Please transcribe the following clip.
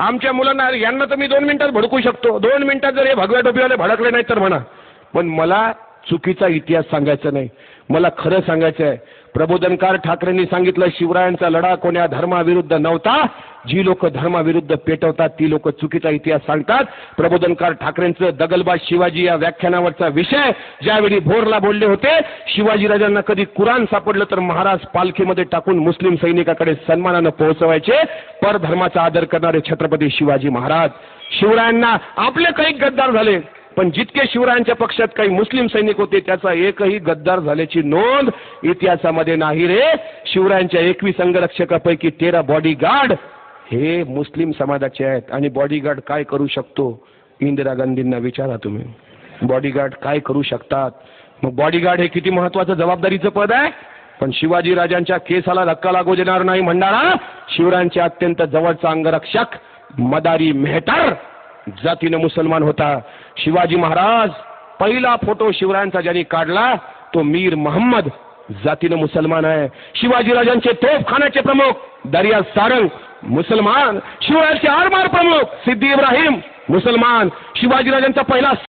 आमच्या मुलांना यांना तर मी 2 मिनिटात भडकू शकतो, 2 मिनिटात जर हे भगव्या टोपीवाले भडकले नाही तर म्हणा, पण मला चुकीचा इतिहास सांगायचा नाही, मला खरं सांगायचं आहे. प्रबोधनकार ठाकरेंनी सांगितलं, शिवरायांचा लढा कोण्या धर्माविरुद्ध नव्हता, जी लोक धर्माविरुद्ध पेटवतात ती लोक चुकीचा इतिहास सांगतात. प्रबोधनकार ठाकरेंचं दगलबाज शिवाजी या व्याख्यानावरचा विषय ज्यावेळी भोरला बोलले होते, शिवाजीराजांना कधी कुराण सापडलं तर महाराज पालखीमध्ये टाकून मुस्लिम सैनिकाकडे सन्मानानं पोहोचवायचे. परधर्माचा आदर करणारे छत्रपती शिवाजी महाराज. शिवरायांना आपले काही गद्दार झाले, पण जितके शिवरायांच्या पक्षात काही मुस्लिम सैनिक होते त्याचा एकही गद्दार झाल्याची नोंद इतिहासामध्ये नाही रे. शिवरायांच्या 21 अंगरक्षकापैकी 13 बॉडीगार्ड हे मुस्लिम समाजाचे आहेत. आणि बॉडीगार्ड काय करू शकतो, इंदिरा गांधींना विचारा तुम्ही, बॉडीगार्ड काय करू शकतात. मग बॉडीगार्ड हे किती महत्वाचं जबाबदारीचं पद आहे. पण शिवाजी राजांच्या केसाला धक्का लागू देणार नाही म्हणणारा शिवरायांचे अत्यंत जवळचा अंगरक्षक मदारी मेहतर जातीनं मुसलमान होता. शिवाजी महाराज पहिला फोटो शिवरायांचा ज्यांनी काढला तो मीर मोहम्मद जातीनं मुसलमान आहे. शिवाजी राजांचे तोफखान्याचे प्रमुख दर्या सारंग मुसलमान. शिवरायांचे आरमार प्रमुख सिद्दी इब्राहिम मुसलमान. शिवाजी राजांचा पहिला